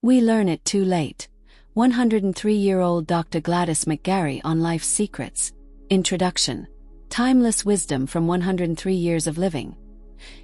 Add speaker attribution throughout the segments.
Speaker 1: We learn it too late. 103-year-old Dr. Gladys McGarey on Life's Secrets. Introduction. Timeless wisdom from 103 years of living.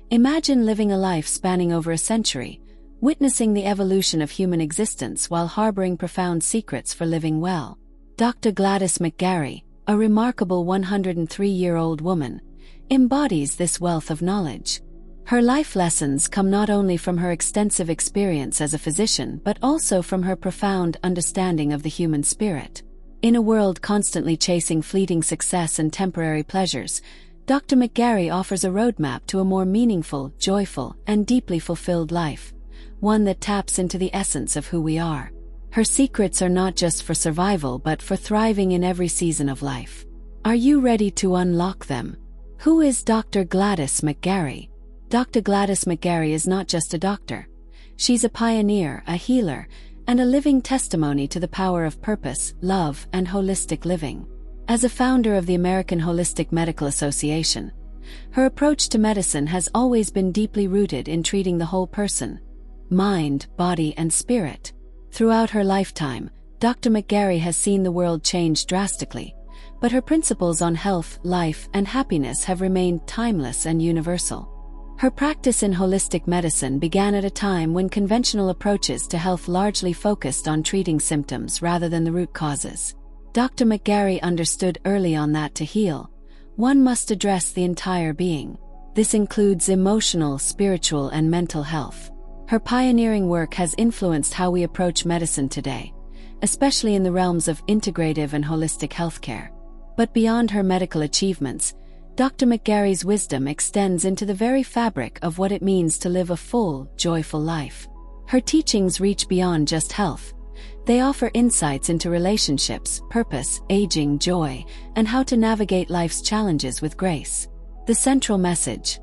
Speaker 1: Imagine living a life spanning over a century, witnessing the evolution of human existence while harboring profound secrets for living well. Dr. Gladys McGarey, a remarkable 103-year-old woman, embodies this wealth of knowledge. Her life lessons come not only from her extensive experience as a physician but also from her profound understanding of the human spirit. In a world constantly chasing fleeting success and temporary pleasures, Dr. McGarey offers a roadmap to a more meaningful, joyful, and deeply fulfilled life, one that taps into the essence of who we are. Her secrets are not just for survival but for thriving in every season of life. Are you ready to unlock them? Who is Dr. Gladys McGarey? Dr. Gladys McGarey is not just a doctor. She's a pioneer, a healer, and a living testimony to the power of purpose, love, and holistic living. As a founder of the American Holistic Medical Association, her approach to medicine has always been deeply rooted in treating the whole person, mind, body, and spirit. Throughout her lifetime, Dr. McGarey has seen the world change drastically, but her principles on health, life, and happiness have remained timeless and universal. Her practice in holistic medicine began at a time when conventional approaches to health largely focused on treating symptoms rather than the root causes. Dr. McGarey understood early on that to heal, one must address the entire being. This includes emotional, spiritual, and mental health. Her pioneering work has influenced how we approach medicine today, especially in the realms of integrative and holistic healthcare. But beyond her medical achievements, Dr. McGarey's wisdom extends into the very fabric of what it means to live a full, joyful life. Her teachings reach beyond just health. They offer insights into relationships, purpose, aging, joy, and how to navigate life's challenges with grace. The central message: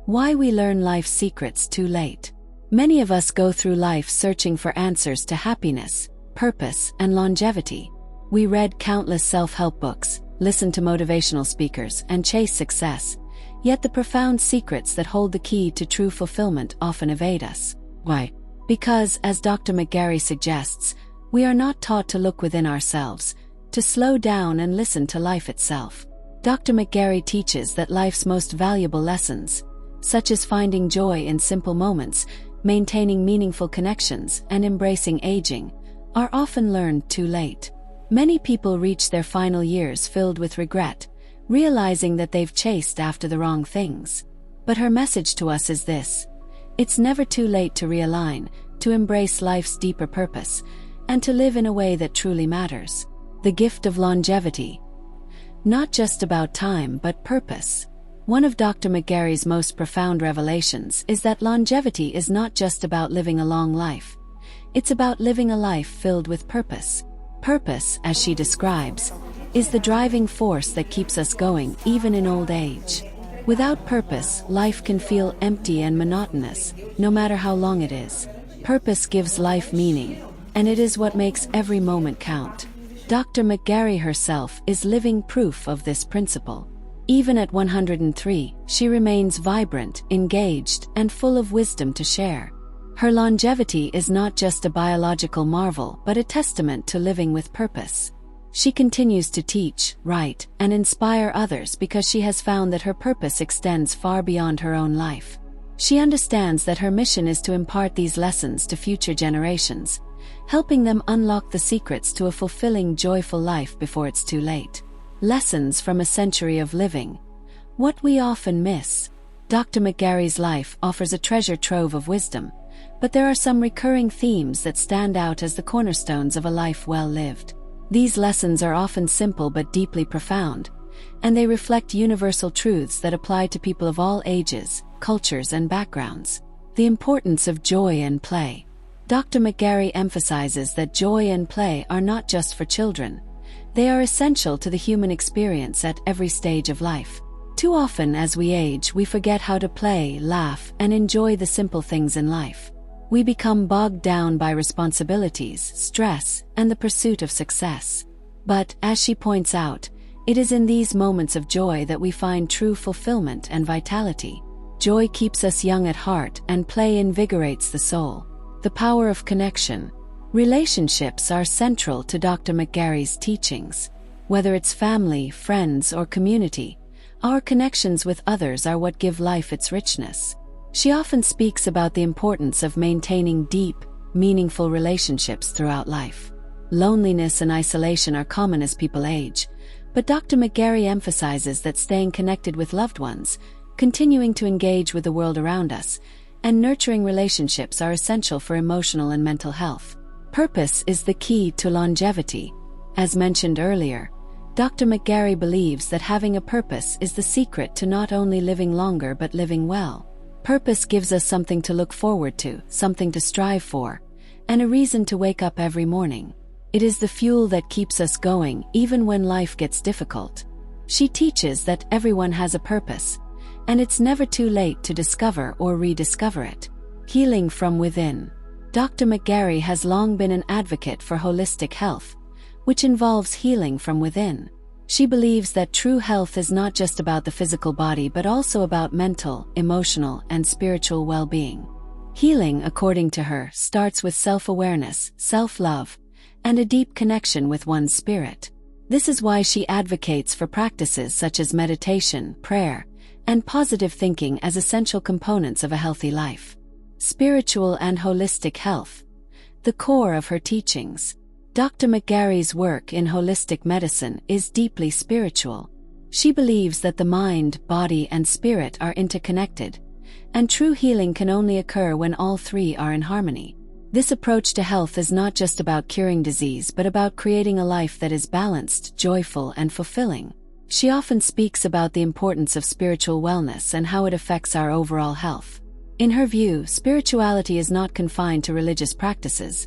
Speaker 1: why we learn life's secrets too late. Many of us go through life searching for answers to happiness, purpose, and longevity. We read countless self-help books, listen to motivational speakers, and chase success, yet the profound secrets that hold the key to true fulfillment often evade us. Why? Because, as Dr. McGarey suggests, we are not taught to look within ourselves, to slow down and listen to life itself. Dr. McGarey teaches that life's most valuable lessons, such as finding joy in simple moments, maintaining meaningful connections, and embracing aging, are often learned too late. Many people reach their final years filled with regret, realizing that they've chased after the wrong things. But her message to us is this: it's never too late to realign, to embrace life's deeper purpose, and to live in a way that truly matters. The gift of longevity. Not just about time but purpose. One of Dr. McGarey's most profound revelations is that longevity is not just about living a long life. It's about living a life filled with purpose. Purpose, as she describes, is the driving force that keeps us going even in old age. Without purpose, life can feel empty and monotonous, no matter how long it is. Purpose gives life meaning, and it is what makes every moment count. Dr. McGarey herself is living proof of this principle. Even at 103, she remains vibrant, engaged, and full of wisdom to share. Her longevity is not just a biological marvel but a testament to living with purpose. She continues to teach, write, and inspire others because she has found that her purpose extends far beyond her own life. She understands that her mission is to impart these lessons to future generations, helping them unlock the secrets to a fulfilling, joyful life before it's too late. Lessons from a century of living. What we often miss. Dr. McGarey's life offers a treasure trove of wisdom, but there are some recurring themes that stand out as the cornerstones of a life well lived. These lessons are often simple but deeply profound, and they reflect universal truths that apply to people of all ages, cultures, and backgrounds. The importance of joy and play. Dr. McGarey emphasizes that joy and play are not just for children. They are essential to the human experience at every stage of life. Too often as we age, we forget how to play, laugh, and enjoy the simple things in life. We become bogged down by responsibilities, stress, and the pursuit of success. But, as she points out, it is in these moments of joy that we find true fulfillment and vitality. Joy keeps us young at heart, and play invigorates the soul. The power of connection. Relationships are central to Dr. McGarey's teachings. Whether it's family, friends, or community, our connections with others are what give life its richness. She often speaks about the importance of maintaining deep, meaningful relationships throughout life. Loneliness and isolation are common as people age, but Dr. McGarey emphasizes that staying connected with loved ones, continuing to engage with the world around us, and nurturing relationships are essential for emotional and mental health. Purpose is the key to longevity. As mentioned earlier, Dr. McGarey believes that having a purpose is the secret to not only living longer but living well. Purpose gives us something to look forward to, something to strive for, and a reason to wake up every morning. It is the fuel that keeps us going even when life gets difficult. She teaches that everyone has a purpose, and it's never too late to discover or rediscover it. Healing from within. Dr. McGarey has long been an advocate for holistic health, which involves healing from within. She believes that true health is not just about the physical body but also about mental, emotional, and spiritual well-being. Healing, according to her, starts with self-awareness, self-love, and a deep connection with one's spirit. This is why she advocates for practices such as meditation, prayer, and positive thinking as essential components of a healthy life. Spiritual and holistic health. The core of her teachings. Dr. McGarey's work in holistic medicine is deeply spiritual. She believes that the mind, body, and spirit are interconnected, and true healing can only occur when all three are in harmony. This approach to health is not just about curing disease but about creating a life that is balanced, joyful, and fulfilling. She often speaks about the importance of spiritual wellness and how it affects our overall health. In her view, spirituality is not confined to religious practices.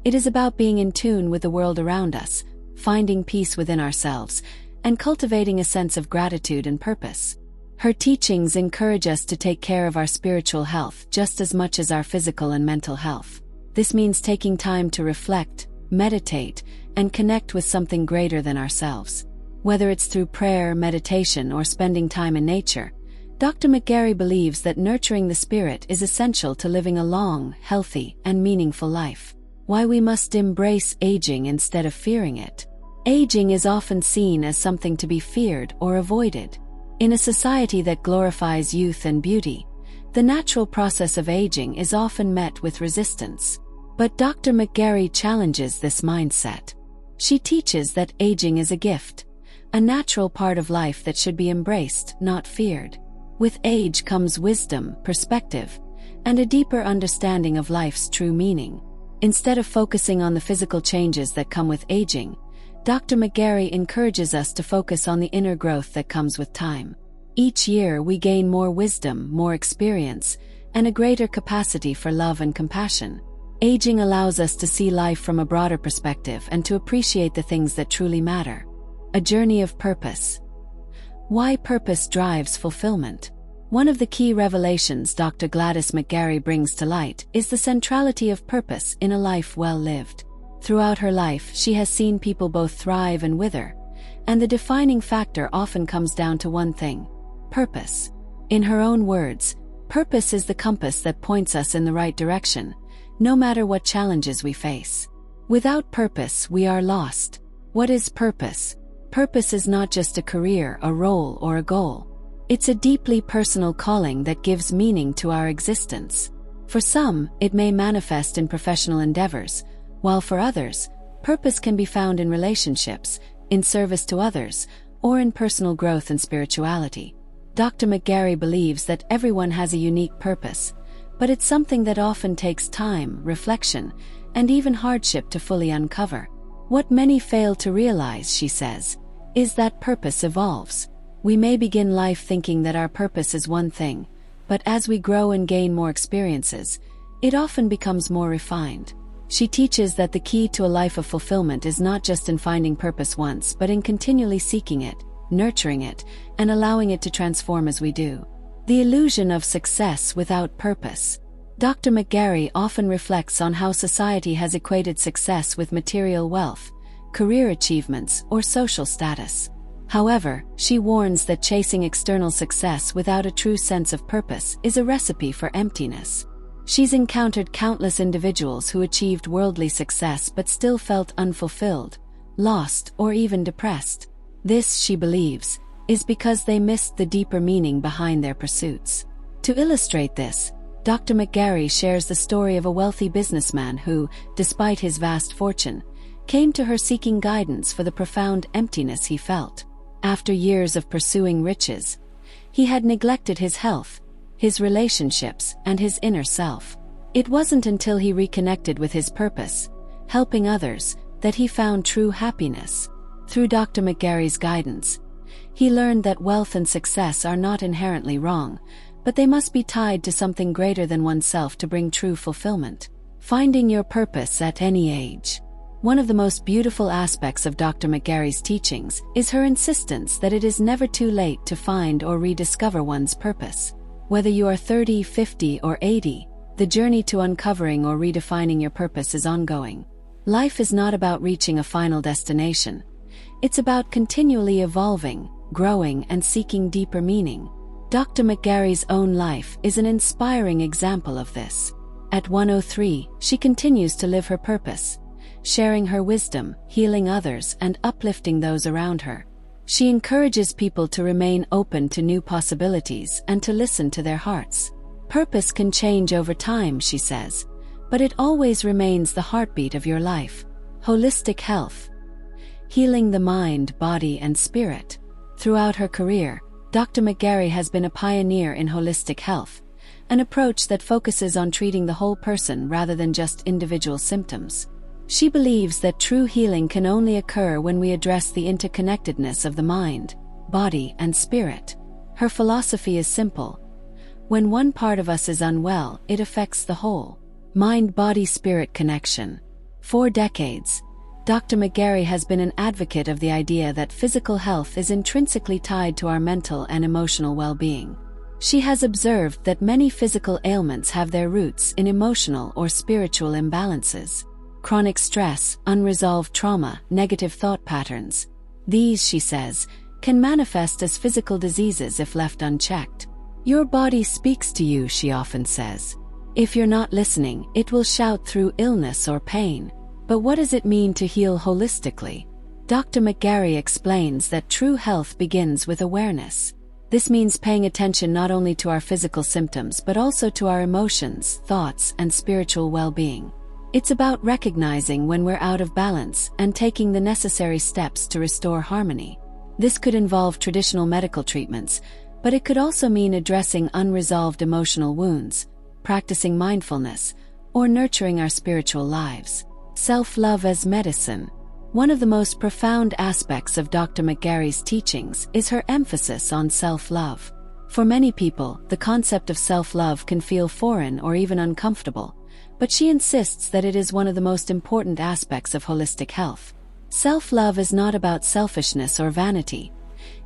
Speaker 1: It is about being in tune with the world around us, finding peace within ourselves, and cultivating a sense of gratitude and purpose. Her teachings encourage us to take care of our spiritual health just as much as our physical and mental health. This means taking time to reflect, meditate, and connect with something greater than ourselves. Whether it's through prayer, meditation, or spending time in nature, Dr. McGarey believes that nurturing the spirit is essential to living a long, healthy, and meaningful life. Why we must embrace aging instead of fearing it. Aging is often seen as something to be feared or avoided. In a society that glorifies youth and beauty, the natural process of aging is often met with resistance. But Dr. McGarey challenges this mindset. She teaches that aging is a gift, a natural part of life that should be embraced, not feared. With age comes wisdom, perspective, and a deeper understanding of life's true meaning. Instead of focusing on the physical changes that come with aging, Dr. McGarey encourages us to focus on the inner growth that comes with time. Each year we gain more wisdom, more experience, and a greater capacity for love and compassion. Aging allows us to see life from a broader perspective and to appreciate the things that truly matter. A journey of purpose. Why purpose drives fulfillment. One of the key revelations Dr. Gladys McGarey brings to light is the centrality of purpose in a life well lived. Throughout her life, she has seen people both thrive and wither, and the defining factor often comes down to one thing: purpose. In her own words, purpose is the compass that points us in the right direction, no matter what challenges we face. Without purpose, we are lost. What is purpose? Purpose is not just a career, a role, or a goal. It's a deeply personal calling that gives meaning to our existence. For some, it may manifest in professional endeavors, while for others, purpose can be found in relationships, in service to others, or in personal growth and spirituality. Dr. McGarey believes that everyone has a unique purpose, but it's something that often takes time, reflection, and even hardship to fully uncover. What many fail to realize, she says, is that purpose evolves. We may begin life thinking that our purpose is one thing, but as we grow and gain more experiences, it often becomes more refined. She teaches that the key to a life of fulfillment is not just in finding purpose once, but in continually seeking it, nurturing it, and allowing it to transform as we do. The illusion of success without purpose. Dr. McGarey often reflects on how society has equated success with material wealth, career achievements, or social status. However, she warns that chasing external success without a true sense of purpose is a recipe for emptiness. She's encountered countless individuals who achieved worldly success but still felt unfulfilled, lost, or even depressed. This, she believes, is because they missed the deeper meaning behind their pursuits. To illustrate this, Dr. McGarey shares the story of a wealthy businessman who, despite his vast fortune, came to her seeking guidance for the profound emptiness he felt. After years of pursuing riches, he had neglected his health, his relationships, and his inner self. It wasn't until he reconnected with his purpose, helping others, that he found true happiness. Through Dr. McGarey's guidance, he learned that wealth and success are not inherently wrong, but they must be tied to something greater than oneself to bring true fulfillment. Finding your purpose at any age. One of the most beautiful aspects of Dr. McGarey's teachings is her insistence that it is never too late to find or rediscover one's purpose. Whether you are 30, 50, or 80, the journey to uncovering or redefining your purpose is ongoing. Life is not about reaching a final destination. It's about continually evolving, growing, and seeking deeper meaning. Dr. McGarey's own life is an inspiring example of this. At 103, she continues to live her purpose, sharing her wisdom, healing others, and uplifting those around her. She encourages people to remain open to new possibilities and to listen to their hearts. Purpose can change over time, she says, but it always remains the heartbeat of your life. Holistic health. Healing the mind, body, and spirit. Throughout her career, Dr. McGarey has been a pioneer in holistic health, an approach that focuses on treating the whole person rather than just individual symptoms. She believes that true healing can only occur when we address the interconnectedness of the mind, body, and spirit. Her philosophy is simple. When one part of us is unwell, it affects the whole. Mind-body-spirit connection. For decades, Dr. McGarey has been an advocate of the idea that physical health is intrinsically tied to our mental and emotional well-being. She has observed that many physical ailments have their roots in emotional or spiritual imbalances. Chronic stress, unresolved trauma, negative thought patterns. These, she says, can manifest as physical diseases if left unchecked. Your body speaks to you, she often says. If you're not listening, it will shout through illness or pain. But what does it mean to heal holistically? Dr. McGarey explains that true health begins with awareness. This means paying attention not only to our physical symptoms but also to our emotions, thoughts, and spiritual well-being. It's about recognizing when we're out of balance and taking the necessary steps to restore harmony. This could involve traditional medical treatments, but it could also mean addressing unresolved emotional wounds, practicing mindfulness, or nurturing our spiritual lives. Self-love as medicine. One of the most profound aspects of Dr. McGarey's teachings is her emphasis on self-love. For many people, the concept of self-love can feel foreign or even uncomfortable, but she insists that it is one of the most important aspects of holistic health. Self-love is not about selfishness or vanity.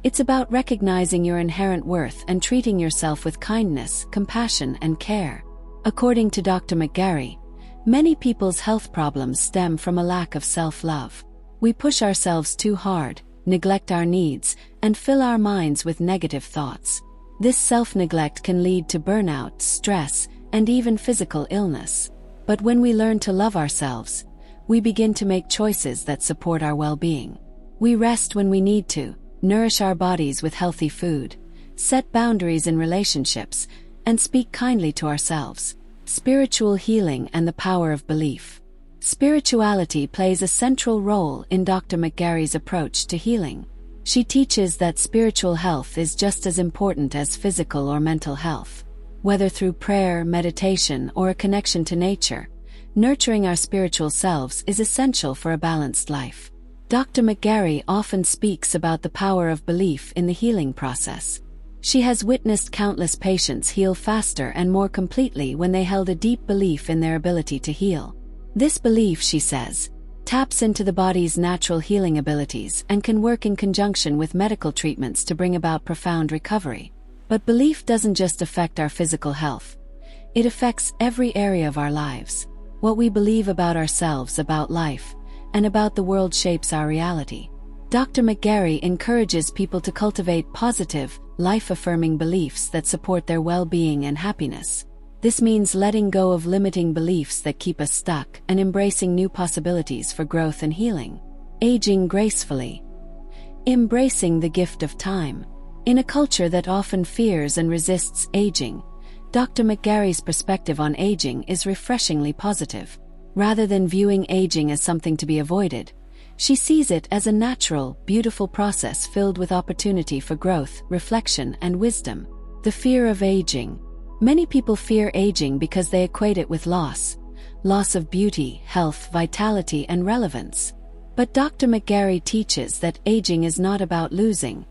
Speaker 1: It's about recognizing your inherent worth and treating yourself with kindness, compassion, and care. According to Dr. McGarey, many people's health problems stem from a lack of self-love. We push ourselves too hard, neglect our needs, and fill our minds with negative thoughts. This self-neglect can lead to burnout, stress, and even physical illness. But when we learn to love ourselves, we begin to make choices that support our well-being. We rest when we need to, nourish our bodies with healthy food, set boundaries in relationships, and speak kindly to ourselves. Spiritual healing and the power of belief. Spirituality plays a central role in Dr. McGarey's approach to healing. She teaches that spiritual health is just as important as physical or mental health. Whether through prayer, meditation, or a connection to nature, nurturing our spiritual selves is essential for a balanced life. Dr. McGarey often speaks about the power of belief in the healing process. She has witnessed countless patients heal faster and more completely when they held a deep belief in their ability to heal. This belief, she says, taps into the body's natural healing abilities and can work in conjunction with medical treatments to bring about profound recovery. But belief doesn't just affect our physical health. It affects every area of our lives. What we believe about ourselves, about life, and about the world shapes our reality. Dr. McGarey encourages people to cultivate positive, life-affirming beliefs that support their well-being and happiness. This means letting go of limiting beliefs that keep us stuck and embracing new possibilities for growth and healing. Aging gracefully. Embracing the gift of time. In a culture that often fears and resists aging, Dr. McGarey's perspective on aging is refreshingly positive. Rather than viewing aging as something to be avoided, she sees it as a natural, beautiful process filled with opportunity for growth, reflection, and wisdom. The fear of aging. Many people fear aging because they equate it with loss of beauty, health, vitality, and relevance. But Dr. McGarey teaches that aging is not about losing,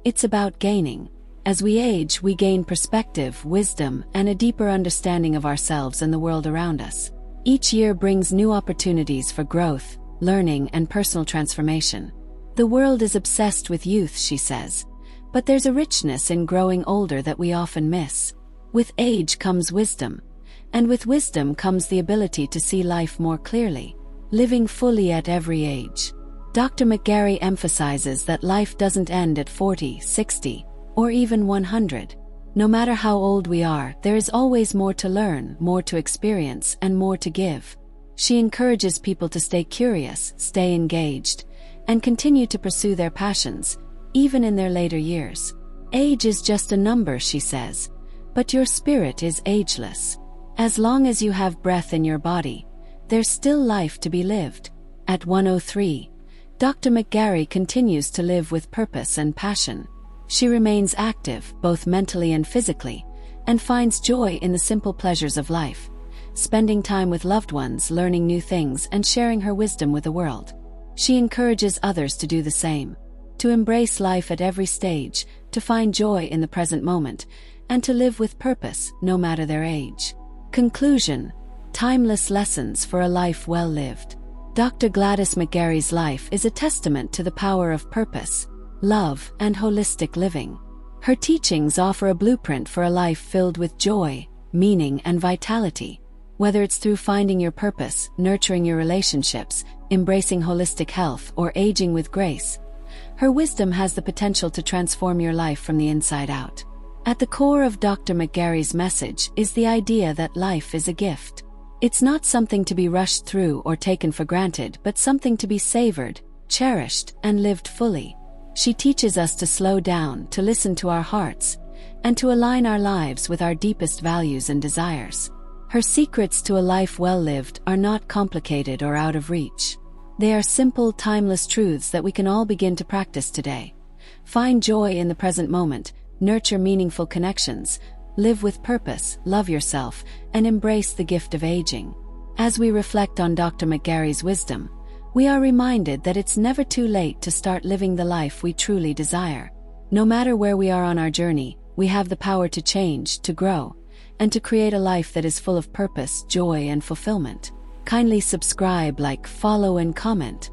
Speaker 1: it's about gaining. As we age, we gain perspective, wisdom, and a deeper understanding of ourselves and the world around us. Each year brings new opportunities for growth, learning, and personal transformation. The world is obsessed with youth, she says, but there's a richness in growing older that we often miss. With age comes wisdom, and with wisdom comes the ability to see life more clearly, living fully at every age. Dr. McGarey emphasizes that life doesn't end at 40, 60, or even 100. No matter how old we are, there is always more to learn, more to experience, and more to give. She encourages people to stay curious, stay engaged, and continue to pursue their passions, even in their later years. Age is just a number, she says, but your spirit is ageless. As long as you have breath in your body, there's still life to be lived. At 103, Dr. McGarey continues to live with purpose and passion. She remains active, both mentally and physically, and finds joy in the simple pleasures of life, spending time with loved ones, learning new things, and sharing her wisdom with the world. She encourages others to do the same, to embrace life at every stage, to find joy in the present moment, and to live with purpose, no matter their age. Conclusion: timeless lessons for a life well lived. Dr. Gladys McGarey's life is a testament to the power of purpose, love, and holistic living. Her teachings offer a blueprint for a life filled with joy, meaning, and vitality. Whether it's through finding your purpose, nurturing your relationships, embracing holistic health, or aging with grace, her wisdom has the potential to transform your life from the inside out. At the core of Dr. McGarey's message is the idea that life is a gift. It's not something to be rushed through or taken for granted, but something to be savored, cherished, and lived fully. She teaches us to slow down, to listen to our hearts, and to align our lives with our deepest values and desires. Her secrets to a life well lived are not complicated or out of reach. They are simple, timeless truths that we can all begin to practice today. Find joy in the present moment, nurture meaningful connections, live with purpose, love yourself, and embrace the gift of aging. As we reflect on Dr. McGarey's wisdom, we are reminded that it's never too late to start living the life we truly desire. No matter where we are on our journey, we have the power to change, to grow, and to create a life that is full of purpose, joy, and fulfillment. Kindly subscribe, like, follow, and comment.